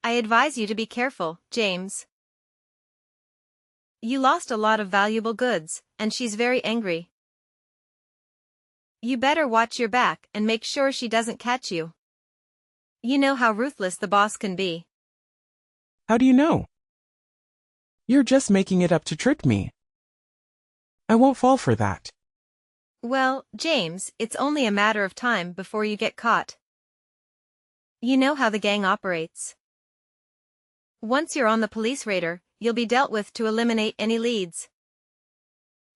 I advise you to be careful, James. You lost a lot of valuable goods, and she's very angry. You better watch your back and make sure she doesn't catch you. You know how ruthless the boss can be. How do you know? You're just making it up to trick me. I won't fall for that. Well, James, it's only a matter of time before you get caught. You know how the gang operates. Once you're on the police radar, you'll be dealt with to eliminate any leads.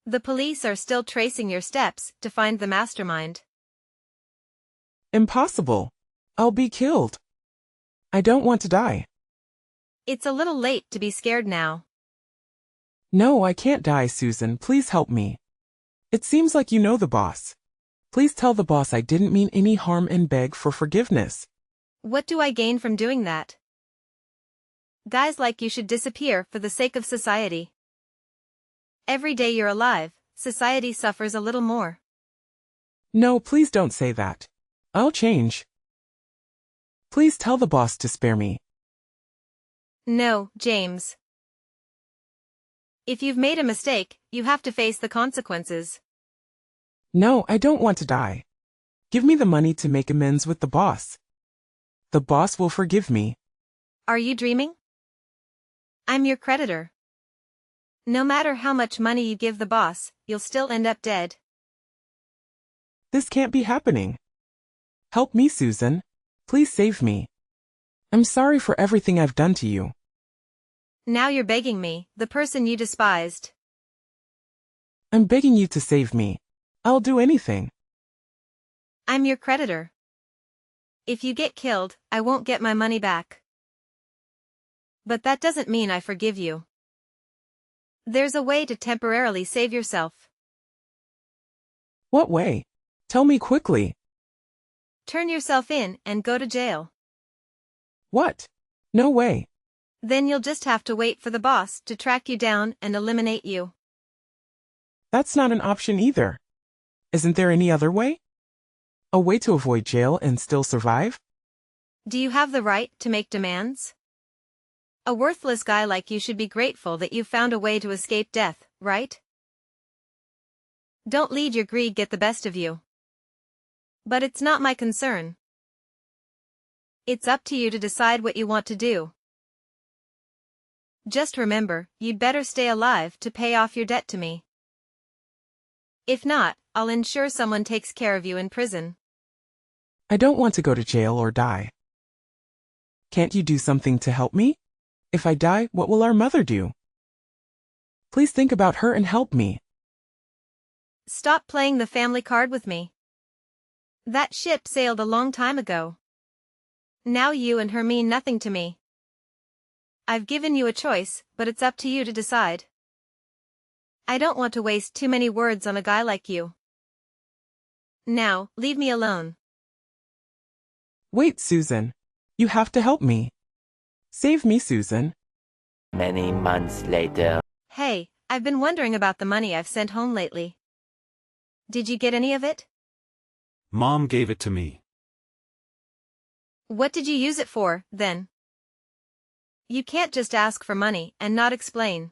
The police are still tracing your steps to find the mastermind. Impossible. I'll be killed. I don't want to die. It's a little late to be scared now. No, I can't die, Susan. Please help me. It seems like you know the boss. Please tell the boss I didn't mean any harm and beg for forgiveness. What do I gain from doing that? Guys like you should disappear for the sake of society. Every day you're alive, society suffers a little more. No, please don't say that. I'll change. Please tell the boss to spare me. No, James. If you've made a mistake, you have to face the consequences. No, I don't want to die. Give me the money to make amends with the boss. The boss will forgive me. Are you dreaming? I'm your creditor. No matter how much money you give the boss, you'll still end up dead. This can't be happening. Help me, Susan. Please save me. I'm sorry for everything I've done to you. Now you're begging me, the person you despised. I'm begging you to save me. I'll do anything. I'm your creditor. If you get killed, I won't get my money back. But that doesn't mean I forgive you. There's a way to temporarily save yourself. What way? Tell me quickly. Turn yourself in and go to jail. What? No way. Then you'll just have to wait for the boss to track you down and eliminate you. That's not an option either. Isn't there any other way? A way to avoid jail and still survive? Do you have the right to make demands? A worthless guy like you should be grateful that you found a way to escape death, right? Don't let your greed get the best of you. But it's not my concern. It's up to you to decide what you want to do. Just remember, you'd better stay alive to pay off your debt to me. If not, I'll ensure someone takes care of you in prison. I don't want to go to jail or die. Can't you do something to help me? If I die, what will our mother do? Please think about her and help me. Stop playing the family card with me. That ship sailed a long time ago. Now you and her mean nothing to me. I've given you a choice, but it's up to you to decide. I don't want to waste too many words on a guy like you. Now, leave me alone. Wait, Susan. You have to help me. Save me, Susan. Many months later. Hey, I've been wondering about the money I've sent home lately. Did you get any of it? Mom gave it to me. What did you use it for, then? You can't just ask for money and not explain.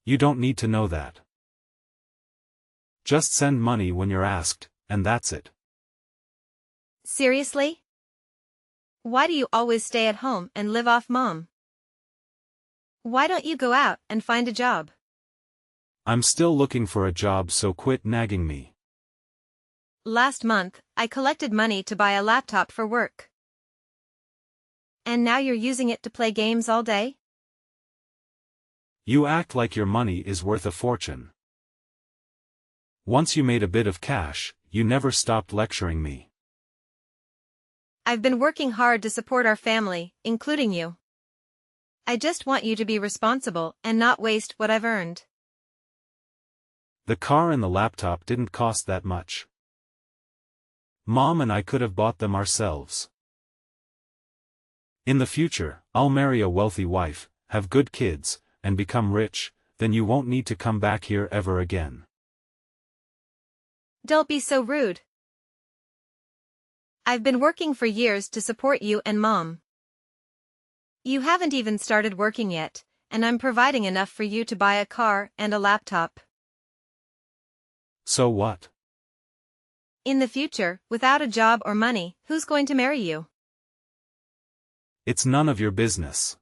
You don't need to know that. Just send money when you're asked, and that's it. Seriously? Why do you always stay at home and live off Mom? Why don't you go out and find a job? I'm still looking for a job, so quit nagging me. Last month, I collected money to buy a laptop for work. And now you're using it to play games all day? You act like your money is worth a fortune. Once you made a bit of cash, you never stopped lecturing me. I've been working hard to support our family, including you. I just want you to be responsible and not waste what I've earned. The car and the laptop didn't cost that much. Mom and I could have bought them ourselves. In the future, I'll marry a wealthy wife, have good kids, and become rich, then you won't need to come back here ever again. Don't be so rude. I've been working for years to support you and Mom. You haven't even started working yet, and I'm providing enough for you to buy a car and a laptop. So what? In the future, without a job or money, who's going to marry you? It's none of your business.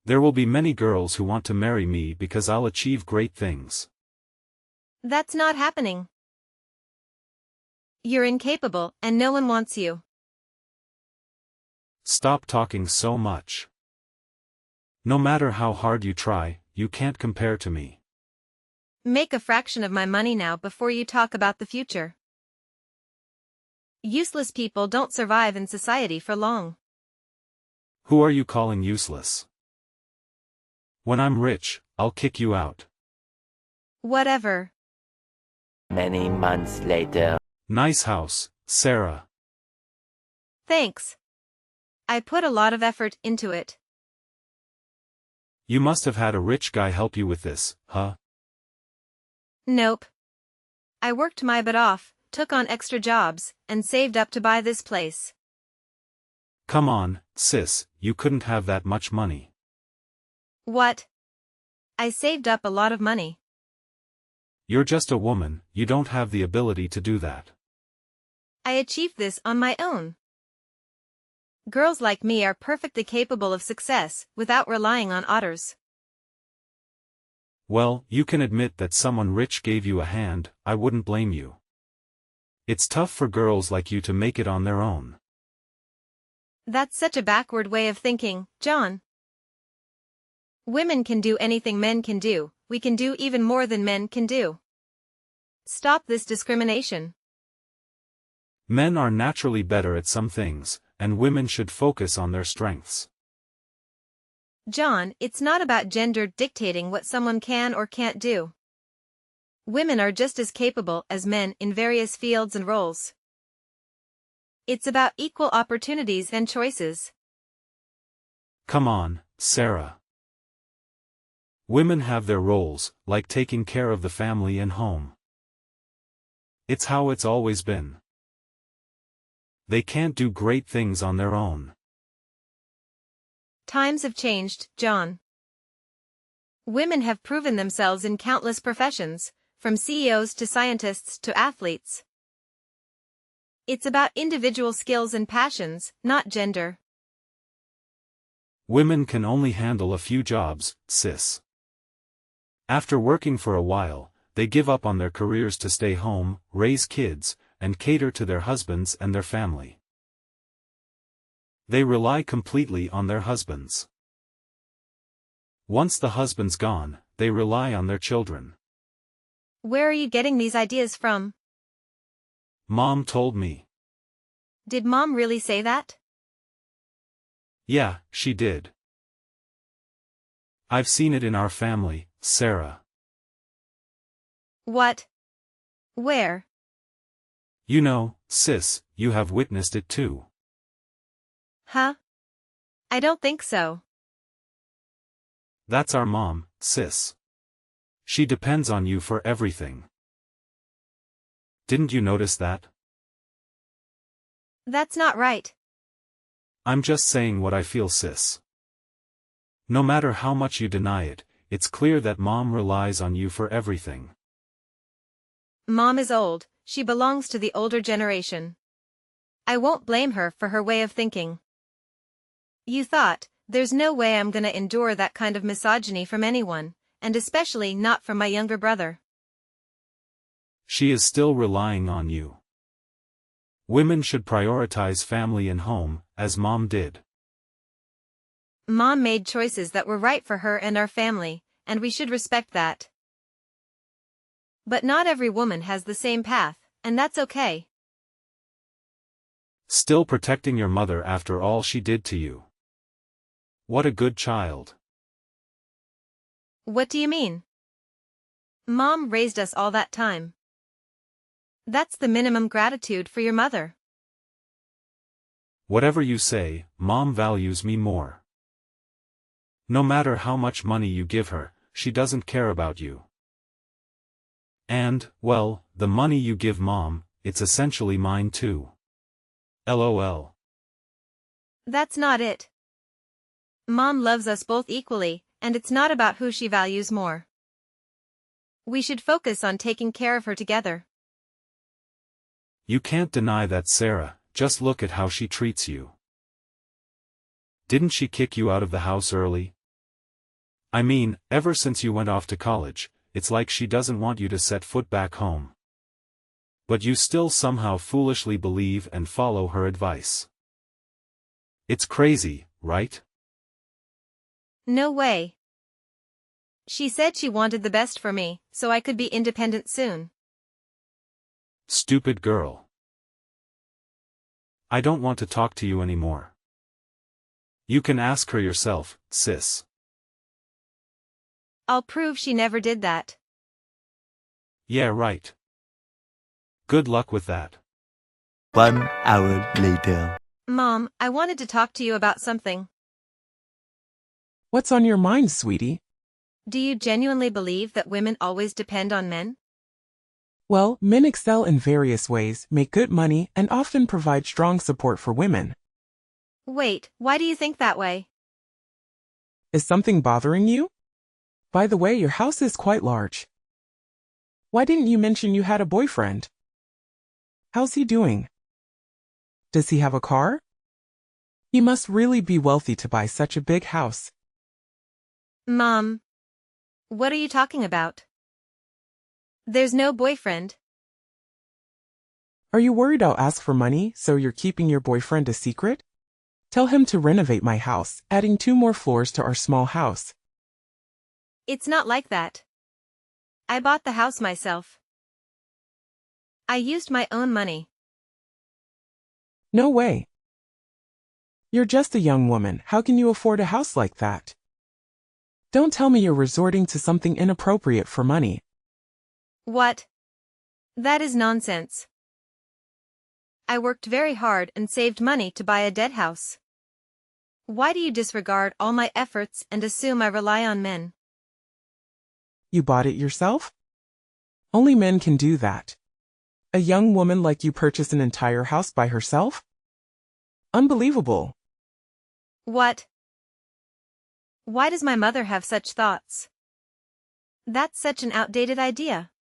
There will be many girls who want to marry me because I'll achieve great things. That's not happening. You're incapable, and no one wants you. Stop talking so much. No matter how hard you try, you can't compare to me. Make a fraction of my money now before you talk about the future. Useless people don't survive in society for long. Who are you calling useless? When I'm rich, I'll kick you out. Whatever. Many months later. Nice house, Sarah. Thanks. I put a lot of effort into it. You must have had a rich guy help you with this, huh? Nope. I worked my butt off, took on extra jobs, and saved up to buy this place. Come on, sis, you couldn't have that much money. What? I saved up a lot of money. You're just a woman, you don't have the ability to do that. I achieved this on my own. Girls like me are perfectly capable of success without relying on others. Well, you can admit that someone rich gave you a hand, I wouldn't blame you. It's tough for girls like you to make it on their own. That's such a backward way of thinking, John. Women can do anything men can do, we can do even more than men can do. Stop this discrimination. Men are naturally better at some things, and women should focus on their strengths. John, it's not about gender dictating what someone can or can't do. Women are just as capable as men in various fields and roles. It's about equal opportunities and choices. Come on, Sarah. Women have their roles, like taking care of the family and home. It's how it's always been. They can't do great things on their own. Times have changed, John. Women have proven themselves in countless professions, from CEOs to scientists to athletes. It's about individual skills and passions, not gender. Women can only handle a few jobs, sis. After working for a while, they give up on their careers to stay home, raise kids, and cater to their husbands and their family. They rely completely on their husbands. Once the husband's gone, they rely on their children. Where are you getting these ideas from? Mom told me. Did Mom really say that? Yeah, she did. I've seen it in our family, Sarah. What? Where? You know, sis, you have witnessed it too. Huh? I don't think so. That's our mom, sis. She depends on you for everything. Didn't you notice that? That's not right. I'm just saying what I feel, sis. No matter how much you deny it, it's clear that Mom relies on you for everything. Mom is old, she belongs to the older generation. I won't blame her for her way of thinking. You thought, there's no way I'm gonna endure that kind of misogyny from anyone, and especially not from my younger brother. She is still relying on you. Women should prioritize family and home, as Mom did. Mom made choices that were right for her and our family, and we should respect that. But not every woman has the same path, and that's okay. Still protecting your mother after all she did to you. What a good child. What do you mean? Mom raised us all that time. That's the minimum gratitude for your mother. Whatever you say, Mom values me more. No matter how much money you give her, she doesn't care about you. And, well, the money you give Mom, it's essentially mine too. LOL. That's not it. Mom loves us both equally, and it's not about who she values more. We should focus on taking care of her together. You can't deny that, Sarah, just look at how she treats you. Didn't she kick you out of the house early? I mean, ever since you went off to college, it's like she doesn't want you to set foot back home. But you still somehow foolishly believe and follow her advice. It's crazy, right? No way. She said she wanted the best for me, so I could be independent soon. Stupid girl. I don't want to talk to you anymore. You can ask her yourself, sis. I'll prove she never did that. Yeah, right. Good luck with that. 1 hour later. Mom, I wanted to talk to you about something. What's on your mind, sweetie? Do you genuinely believe that women always depend on men? Well, men excel in various ways, make good money, and often provide strong support for women. Wait, why do you think that way? Is something bothering you? By the way, your house is quite large. Why didn't you mention you had a boyfriend? How's he doing? Does he have a car? He must really be wealthy to buy such a big house. Mom, what are you talking about? There's no boyfriend. Are you worried I'll ask for money, so you're keeping your boyfriend a secret? Tell him to renovate my house, adding 2 more floors to our small house. It's not like that. I bought the house myself. I used my own money. No way. You're just a young woman, how can you afford a house like that? Don't tell me you're resorting to something inappropriate for money. What? That is nonsense. I worked very hard and saved money to buy a dead house. Why do you disregard all my efforts and assume I rely on men? You bought it yourself? Only men can do that. A young woman like you purchased an entire house by herself? Unbelievable. What? Why does my mother have such thoughts? That's such an outdated idea.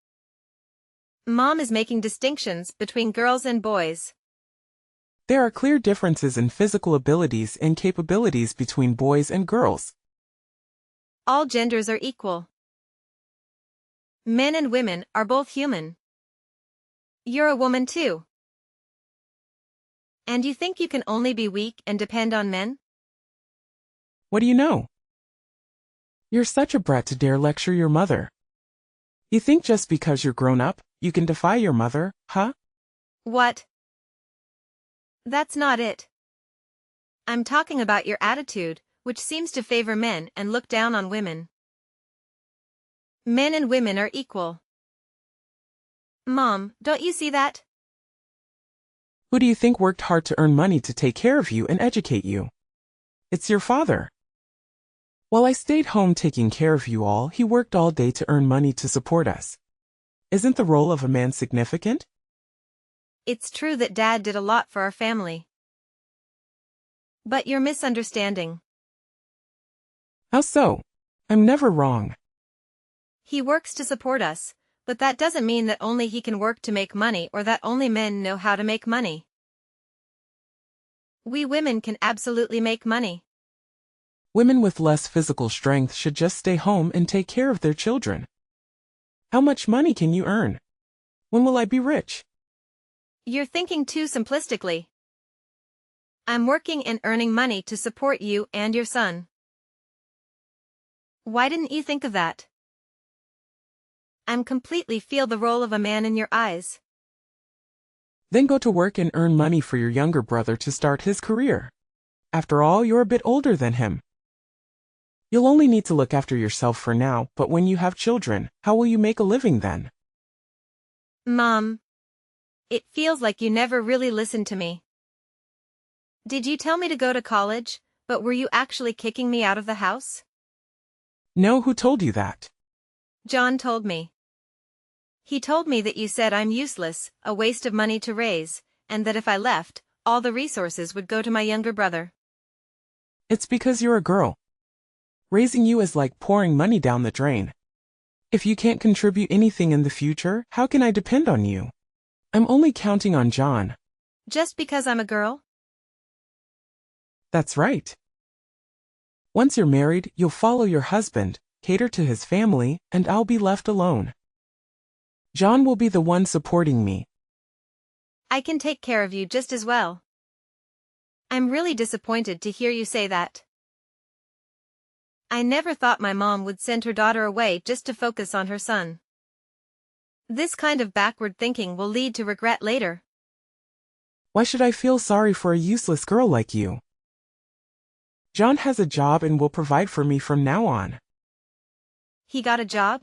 Mom is making distinctions between girls and boys. There are clear differences in physical abilities and capabilities between boys and girls. All genders are equal. Men and women are both human. You're a woman too. And you think you can only be weak and depend on men? What do you know? You're such a brat to dare lecture your mother. You think just because you're grown up, you can defy your mother, huh? What? That's not it. I'm talking about your attitude, which seems to favor men and look down on women. Men and women are equal. Mom, don't you see that? Who do you think worked hard to earn money to take care of you and educate you? It's your father. While I stayed home taking care of you all, he worked all day to earn money to support us. Isn't the role of a man significant? It's true that Dad did a lot for our family. But you're misunderstanding. How so? I'm never wrong. He works to support us, but that doesn't mean that only he can work to make money or that only men know how to make money. We women can absolutely make money. Women with less physical strength should just stay home and take care of their children. How much money can you earn? When will I be rich? You're thinking too simplistically. I'm working and earning money to support you and your son. Why didn't you think of that? I'm completely feel the role of a man in your eyes. Then go to work and earn money for your younger brother to start his career. After all, you're a bit older than him. You'll only need to look after yourself for now, but when you have children, how will you make a living then? Mom, it feels like you never really listened to me. Did you tell me to go to college, but were you actually kicking me out of the house? No, who told you that? John told me. He told me that you said I'm useless, a waste of money to raise, and that if I left, all the resources would go to my younger brother. It's because you're a girl. Raising you is like pouring money down the drain. If you can't contribute anything in the future, how can I depend on you? I'm only counting on John. Just because I'm a girl? That's right. Once you're married, you'll follow your husband, cater to his family, and I'll be left alone. John will be the one supporting me. I can take care of you just as well. I'm really disappointed to hear you say that. I never thought my mom would send her daughter away just to focus on her son. This kind of backward thinking will lead to regret later. Why should I feel sorry for a useless girl like you? John has a job and will provide for me from now on. He got a job?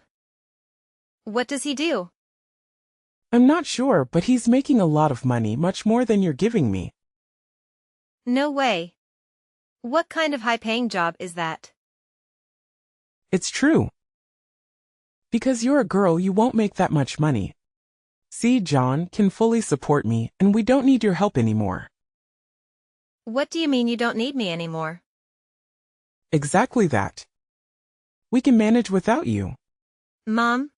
What does he do? I'm not sure, but he's making a lot of money, much more than you're giving me. No way. What kind of high-paying job is that? It's true. Because you're a girl, you won't make that much money. See, John can fully support me, and we don't need your help anymore. What do you mean you don't need me anymore? Exactly that. We can manage without you. Mom?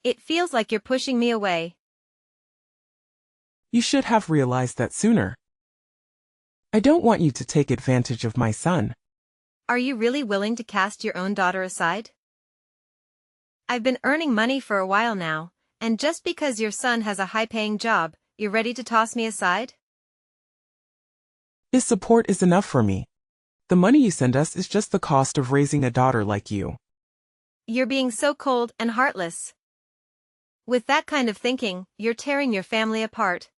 It feels like you're pushing me away. You should have realized that sooner. I don't want you to take advantage of my son. Are you really willing to cast your own daughter aside? I've been earning money for a while now, and just because your son has a high-paying job, you're ready to toss me aside? His support is enough for me. The money you send us is just the cost of raising a daughter like you. You're being so cold and heartless. With that kind of thinking, you're tearing your family apart.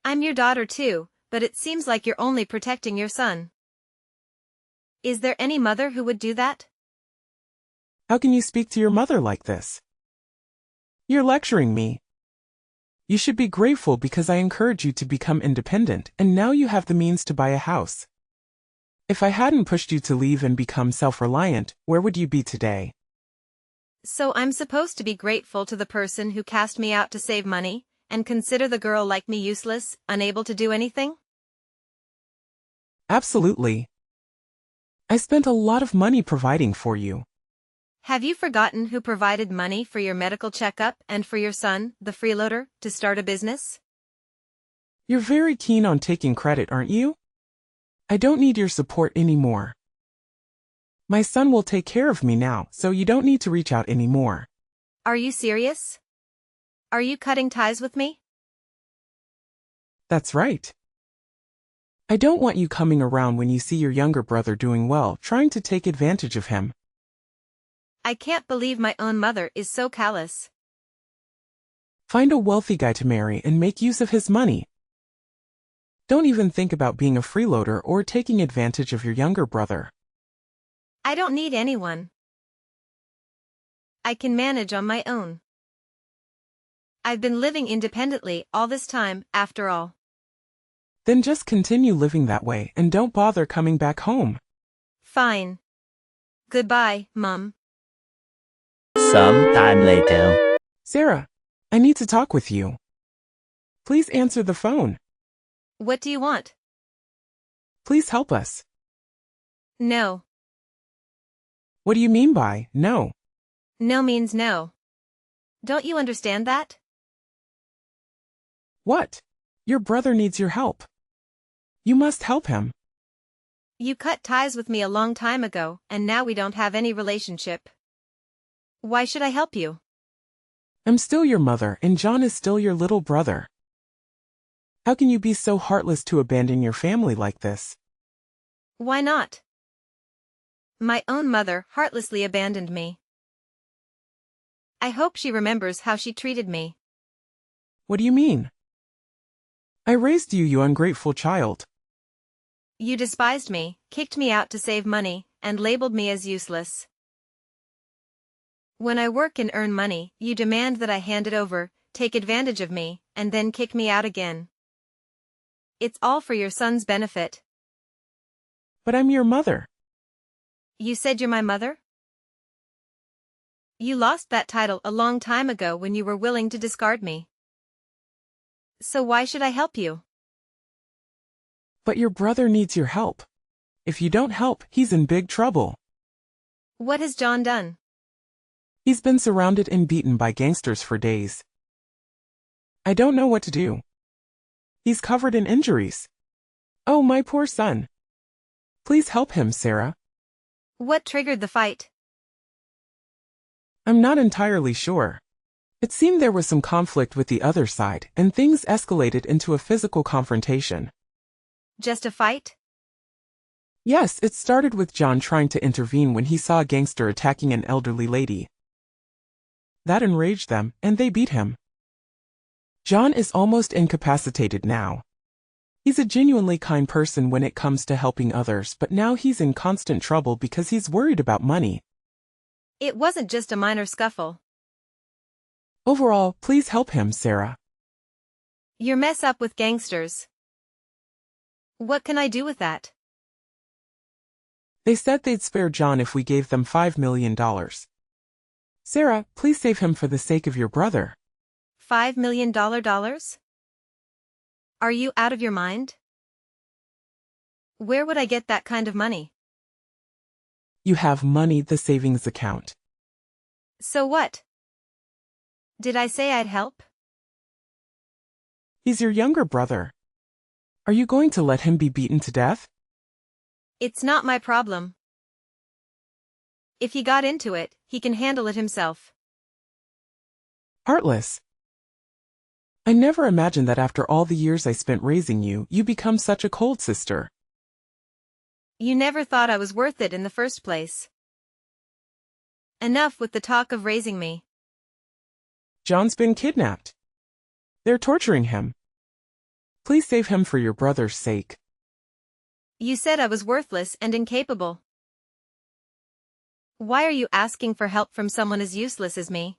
I'm your daughter too, but it seems like you're only protecting your son. Is there any mother who would do that? How can you speak to your mother like this? You're lecturing me. You should be grateful because I encouraged you to become independent, and now you have the means to buy a house. If I hadn't pushed you to leave and become self-reliant, where would you be today? So I'm supposed to be grateful to the person who cast me out to save money, and consider the girl like me useless, unable to do anything? Absolutely. I spent a lot of money providing for you. Have you forgotten who provided money for your medical checkup and for your son, the freeloader, to start a business? You're very keen on taking credit, aren't you? I don't need your support anymore. My son will take care of me now, so you don't need to reach out anymore. Are you serious? Are you cutting ties with me? That's right. I don't want you coming around when you see your younger brother doing well, trying to take advantage of him. I can't believe my own mother is so callous. Find a wealthy guy to marry and make use of his money. Don't even think about being a freeloader or taking advantage of your younger brother. I don't need anyone. I can manage on my own. I've been living independently all this time, after all. Then just continue living that way and don't bother coming back home. Fine. Goodbye, Mum. Some time later. Sarah, I need to talk with you. Please answer the phone. What do you want? Please help us. No. What do you mean by no? No means no. Don't you understand that? What? Your brother needs your help. You must help him. You cut ties with me a long time ago, and now we don't have any relationship. Why should I help you? I'm still your mother, and John is still your little brother. How can you be so heartless to abandon your family like this? Why not? My own mother heartlessly abandoned me. I hope she remembers how she treated me. What do you mean? I raised you, you ungrateful child. You despised me, kicked me out to save money, and labeled me as useless. When I work and earn money, you demand that I hand it over, take advantage of me, and then kick me out again. It's all for your son's benefit. But I'm your mother. You said you're my mother? You lost that title a long time ago when you were willing to discard me. So why should I help you? But your brother needs your help. If you don't help, he's in big trouble. What has John done? He's been surrounded and beaten by gangsters for days. I don't know what to do. He's covered in injuries. Oh, my poor son. Please help him, Sarah. What triggered the fight? I'm not entirely sure. It seemed there was some conflict with the other side, and things escalated into a physical confrontation. Just a fight? Yes, it started with John trying to intervene when he saw a gangster attacking an elderly lady. That enraged them, and they beat him. John is almost incapacitated now. He's a genuinely kind person when it comes to helping others, but now he's in constant trouble because he's worried about money. It wasn't just a minor scuffle. Overall, please help him, Sarah. You're mess up with gangsters. What can I do with that? They said they'd spare John if we gave them $5 million. Sarah, please save him for the sake of your brother. $5 million? Are you out of your mind? Where would I get that kind of money? You have money, the savings account. So what? Did I say I'd help? He's your younger brother. Are you going to let him be beaten to death? It's not my problem. If he got into it, he can handle it himself. Heartless. I never imagined that after all the years I spent raising you, you become such a cold sister. You never thought I was worth it in the first place. Enough with the talk of raising me. John's been kidnapped. They're torturing him. Please save him for your brother's sake. You said I was worthless and incapable. Why are you asking for help from someone as useless as me?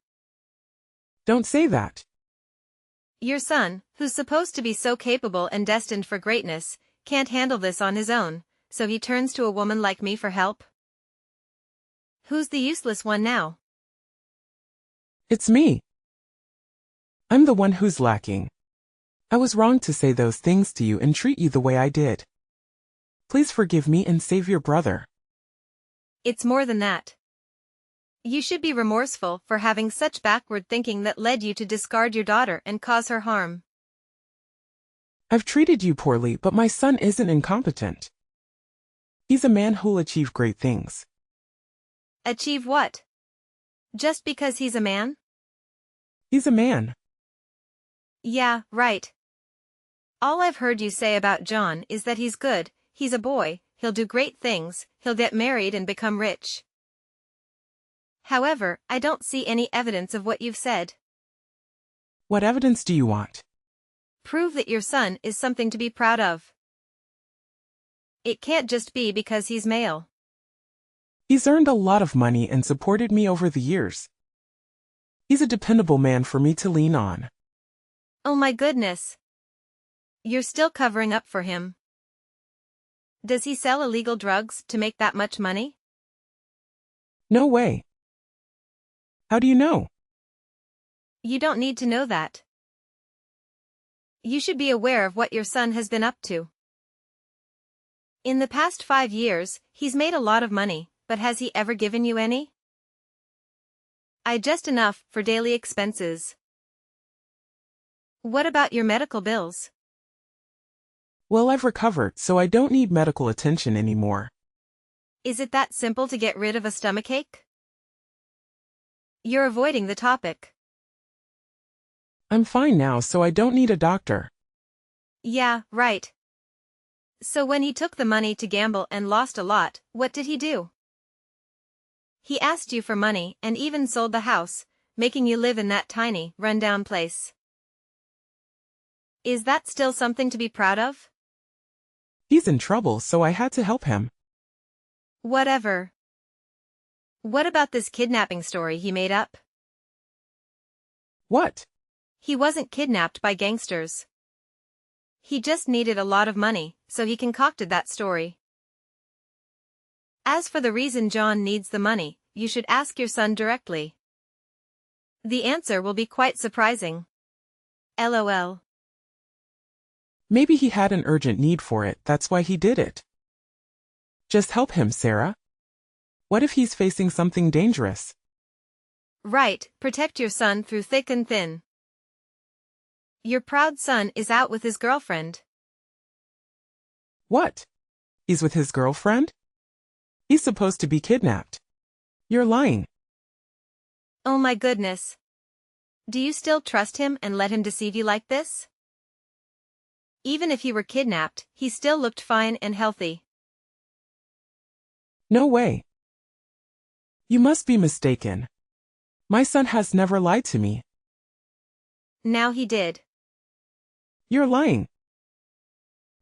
Don't say that. Your son, who's supposed to be so capable and destined for greatness, can't handle this on his own, so he turns to a woman like me for help? Who's the useless one now? It's me. I'm the one who's lacking. I was wrong to say those things to you and treat you the way I did. Please forgive me and save your brother. It's more than that. You should be remorseful for having such backward thinking that led you to discard your daughter and cause her harm. I've treated you poorly, but my son isn't incompetent. He's a man who'll achieve great things. Achieve what? Just because he's a man? He's a man. Yeah, right. All I've heard you say about John is that he's good, he's a boy, he'll do great things, he'll get married and become rich. However, I don't see any evidence of what you've said. What evidence do you want? Prove that your son is something to be proud of. It can't just be because he's male. He's earned a lot of money and supported me over the years. He's a dependable man for me to lean on. Oh my goodness. You're still covering up for him. Does he sell illegal drugs to make that much money? No way. How do you know? You don't need to know that. You should be aware of what your son has been up to. In the past 5 years, he's made a lot of money, but has he ever given you any? Just enough for daily expenses. What about your medical bills? Well, I've recovered, so I don't need medical attention anymore. Is it that simple to get rid of a stomachache? You're avoiding the topic. I'm fine now, so I don't need a doctor. Yeah, right. So when he took the money to gamble and lost a lot, what did he do? He asked you for money and even sold the house, making you live in that tiny, run-down place. Is that still something to be proud of? He's in trouble, so I had to help him. Whatever. What about this kidnapping story he made up? What? He wasn't kidnapped by gangsters. He just needed a lot of money, so he concocted that story. As for the reason John needs the money, you should ask your son directly. The answer will be quite surprising. LOL. Maybe he had an urgent need for it, that's why he did it. Just help him, Sarah. What if he's facing something dangerous? Right, protect your son through thick and thin. Your proud son is out with his girlfriend. What? He's with his girlfriend? He's supposed to be kidnapped. You're lying. Oh my goodness. Do you still trust him and let him deceive you like this? Even if he were kidnapped, he still looked fine and healthy. No way. You must be mistaken. My son has never lied to me. Now he did. You're lying.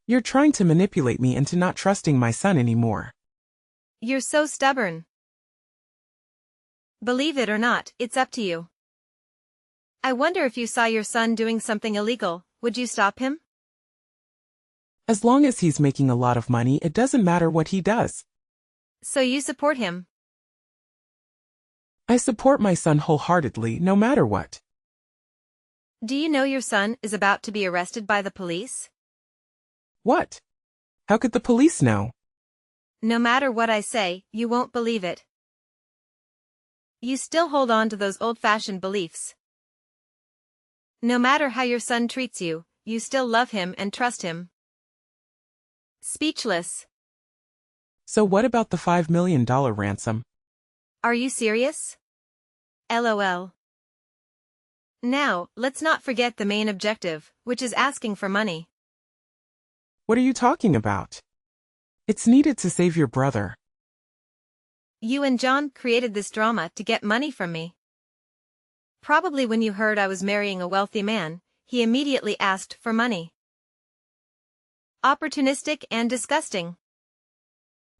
You're trying to manipulate me into not trusting my son anymore. You're so stubborn. Believe it or not, it's up to you. I wonder if you saw your son doing something illegal, would you stop him? As long as he's making a lot of money, it doesn't matter what he does. So you support him? I support my son wholeheartedly, no matter what. Do you know your son is about to be arrested by the police? What? How could the police know? No matter what I say, you won't believe it. You still hold on to those old-fashioned beliefs. No matter how your son treats you, you still love him and trust him. Speechless. So what about the $5 million ransom? Are you serious? LOL. Now, let's not forget the main objective, which is asking for money. What are you talking about? It's needed to save your brother. You and John created this drama to get money from me. Probably when you heard I was marrying a wealthy man, he immediately asked for money. Opportunistic and disgusting.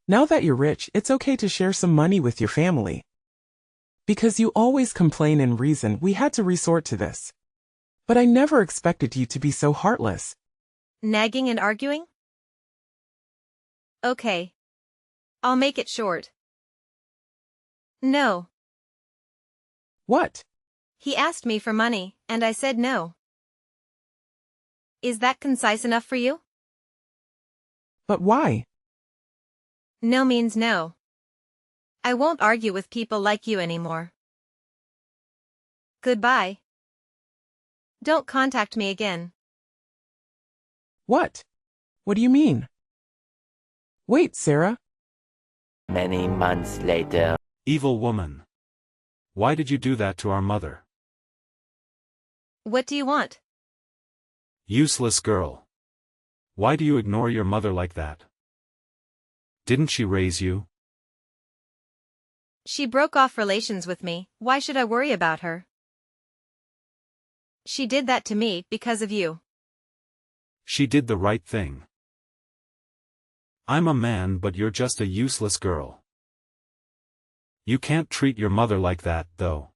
Now that you're rich, it's okay to share some money with your family. Because you always complain and reason, we had to resort to this. But I never expected you to be so heartless. Nagging and arguing? Okay. I'll make it short. No. What? He asked me for money, and I said no. Is that concise enough for you? But why? No means no. I won't argue with people like you anymore. Goodbye. Don't contact me again. What? What do you mean? Wait, Sarah. Many months later. Evil woman. Why did you do that to our mother? What do you want? Useless girl. Why do you ignore your mother like that? Didn't she raise you? She broke off relations with me, why should I worry about her? She did that to me because of you. She did the right thing. I'm a man, but you're just a useless girl. You can't treat your mother like that, though.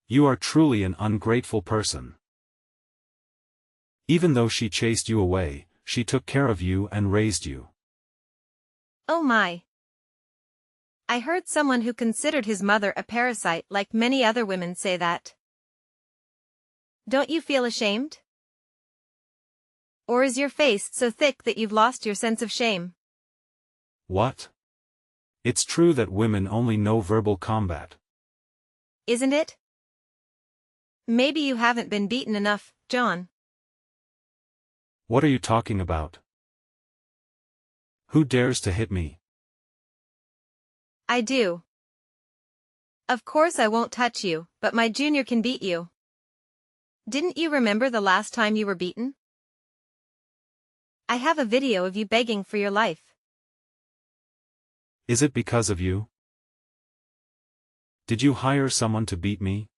You are truly an ungrateful person. Even though she chased you away, she took care of you and raised you. Oh my. I heard someone who considered his mother a parasite like many other women say that. Don't you feel ashamed? Or is your face so thick that you've lost your sense of shame? What? It's true that women only know verbal combat. Isn't it? Maybe you haven't been beaten enough, John. What are you talking about? Who dares to hit me? I do. Of course I won't touch you, but my junior can beat you. Didn't you remember the last time you were beaten? I have a video of you begging for your life. Is it because of you? Did you hire someone to beat me?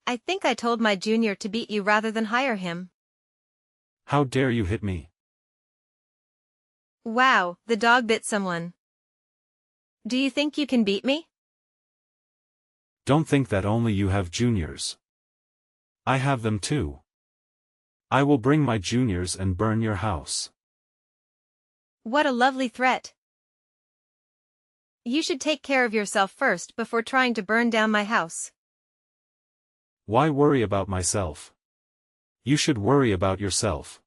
I think I told my junior to beat you rather than hire him. How dare you hit me? Wow, the dog bit someone. Do you think you can beat me? Don't think that only you have juniors. I have them too. I will bring my juniors and burn your house. What a lovely threat. You should take care of yourself first before trying to burn down my house. Why worry about myself? You should worry about yourself.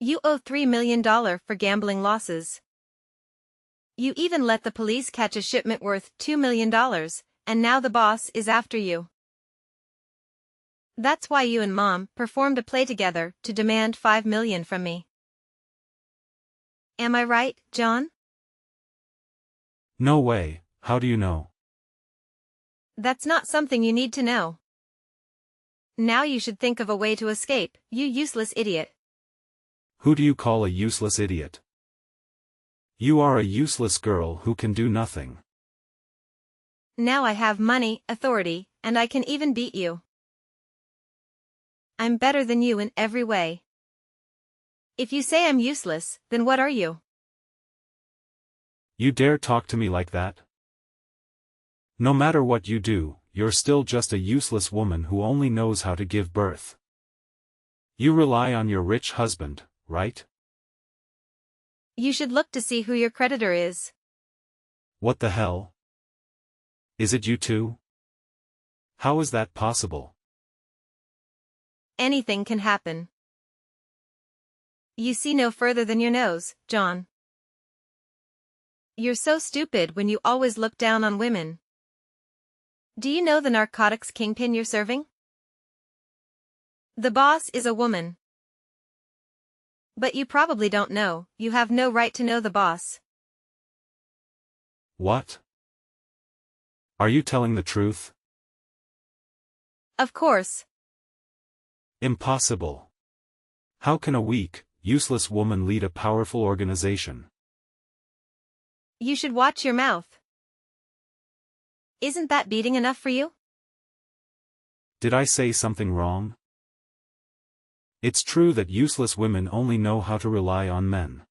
You owe $3 million for gambling losses. You even let the police catch a shipment worth $2 million, and now the boss is after you. That's why you and Mom performed a play together to demand $5 million from me. Am I right, John? No way, how do you know? That's not something you need to know. Now you should think of a way to escape, you useless idiot. Who do you call a useless idiot? You are a useless girl who can do nothing. Now I have money, authority, and I can even beat you. I'm better than you in every way. If you say I'm useless, then what are you? You dare talk to me like that? No matter what you do, you're still just a useless woman who only knows how to give birth. You rely on your rich husband, right? You should look to see who your creditor is. What the hell? Is it you too? How is that possible? Anything can happen. You see no further than your nose, John. You're so stupid when you always look down on women. Do you know the narcotics kingpin you're serving? The boss is a woman. But you probably don't know, you have no right to know the boss. What? Are you telling the truth? Of course. Impossible. How can a weak, useless woman lead a powerful organization? You should watch your mouth. Isn't that beating enough for you? Did I say something wrong? It's true that useless women only know how to rely on men.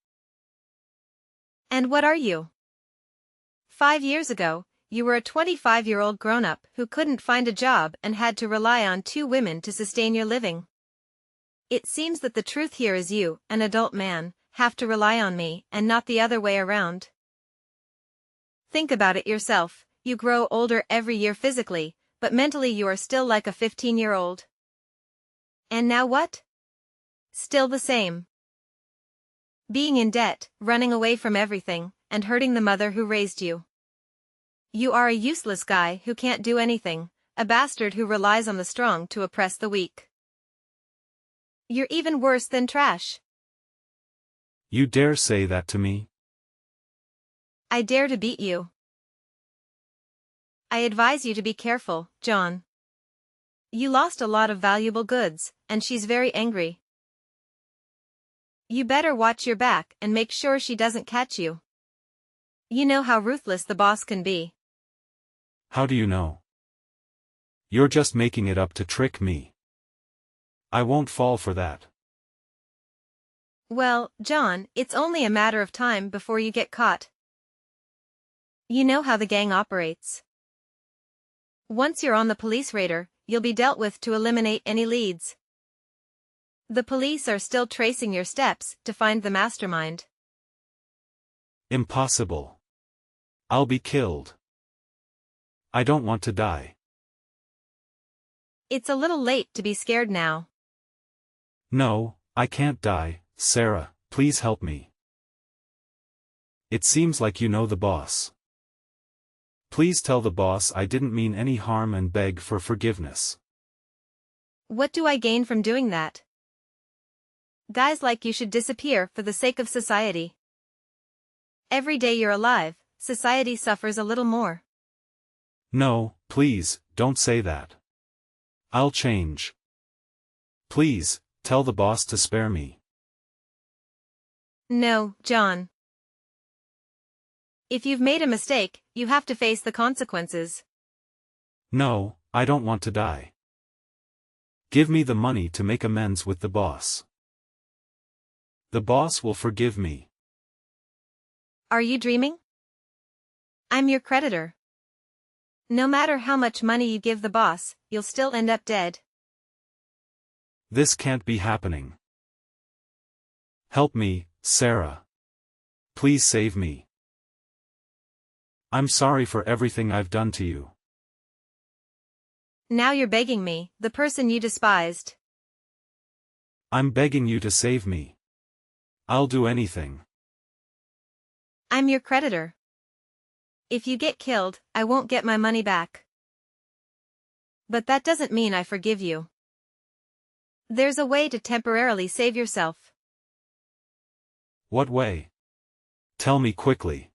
And what are you? 5 years ago, you were a 25-year-old grown-up who couldn't find a job and had to rely on 2 women to sustain your living. It seems that the truth here is you, an adult man, have to rely on me and not the other way around. Think about it yourself, you grow older every year physically, but mentally you are still like a 15-year-old. And now what? Still the same. Being in debt, running away from everything, and hurting the mother who raised you. You are a useless guy who can't do anything, a bastard who relies on the strong to oppress the weak. You're even worse than trash. You dare say that to me? I dare to beat you. I advise you to be careful, John. You lost a lot of valuable goods, and she's very angry. You better watch your back and make sure she doesn't catch you. You know how ruthless the boss can be. How do you know? You're just making it up to trick me. I won't fall for that. Well, John, it's only a matter of time before you get caught. You know how the gang operates. Once you're on the police radar, you'll be dealt with to eliminate any leads. The police are still tracing your steps to find the mastermind. Impossible. I'll be killed. I don't want to die. It's a little late to be scared now. No, I can't die, Sarah, please help me. It seems like you know the boss. Please tell the boss I didn't mean any harm and beg for forgiveness. What do I gain from doing that? Guys like you should disappear for the sake of society. Every day you're alive, society suffers a little more. No, please, don't say that. I'll change. Please, tell the boss to spare me. No, John. If you've made a mistake, you have to face the consequences. No, I don't want to die. Give me the money to make amends with the boss. The boss will forgive me. Are you dreaming? I'm your creditor. No matter how much money you give the boss, you'll still end up dead. This can't be happening. Help me, Sarah. Please save me. I'm sorry for everything I've done to you. Now you're begging me, the person you despised. I'm begging you to save me. I'll do anything. I'm your creditor. If you get killed, I won't get my money back. But that doesn't mean I forgive you. There's a way to temporarily save yourself. What way? Tell me quickly.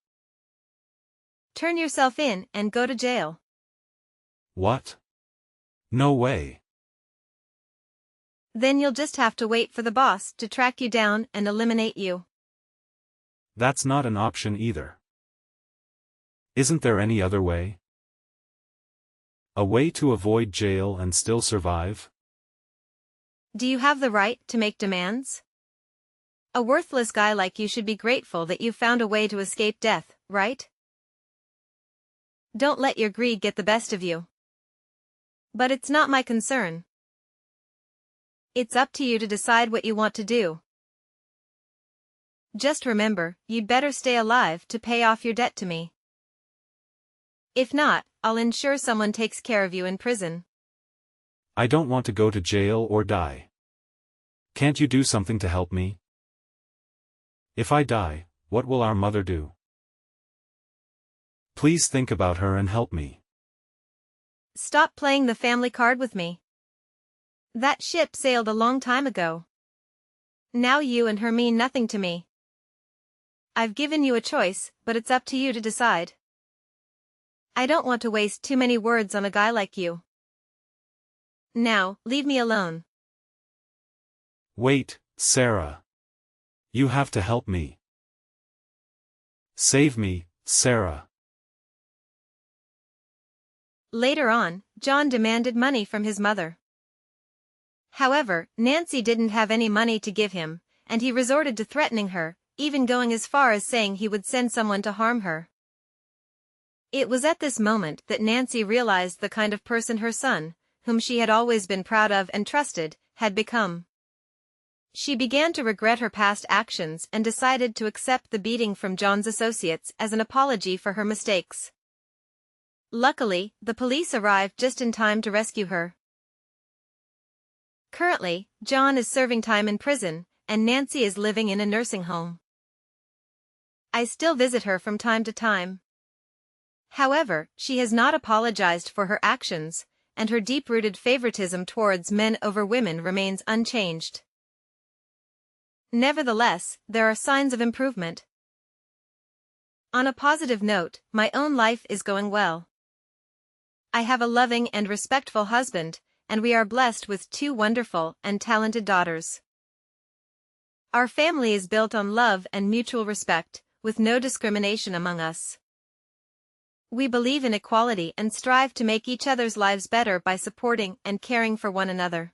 Turn yourself in and go to jail. What? No way. Then you'll just have to wait for the boss to track you down and eliminate you. That's not an option either. Isn't there any other way? A way to avoid jail and still survive? Do you have the right to make demands? A worthless guy like you should be grateful that you found a way to escape death, right? Don't let your greed get the best of you. But it's not my concern. It's up to you to decide what you want to do. Just remember, you'd better stay alive to pay off your debt to me. If not, I'll ensure someone takes care of you in prison. I don't want to go to jail or die. Can't you do something to help me? If I die, what will our mother do? Please think about her and help me. Stop playing the family card with me. That ship sailed a long time ago. Now you and her mean nothing to me. I've given you a choice, but it's up to you to decide. I don't want to waste too many words on a guy like you. Now, leave me alone. Wait, Sarah. You have to help me. Save me, Sarah. Later on, John demanded money from his mother. However, Nancy didn't have any money to give him, and he resorted to threatening her, even going as far as saying he would send someone to harm her. It was at this moment that Nancy realized the kind of person her son, whom she had always been proud of and trusted, had become. She began to regret her past actions and decided to accept the beating from John's associates as an apology for her mistakes. Luckily, the police arrived just in time to rescue her. Currently, John is serving time in prison, and Nancy is living in a nursing home. I still visit her from time to time. However, she has not apologized for her actions, and her deep-rooted favoritism towards men over women remains unchanged. Nevertheless, there are signs of improvement. On a positive note, my own life is going well. I have a loving and respectful husband, and we are blessed with 2 wonderful and talented daughters. Our family is built on love and mutual respect, with no discrimination among us. We believe in equality and strive to make each other's lives better by supporting and caring for one another.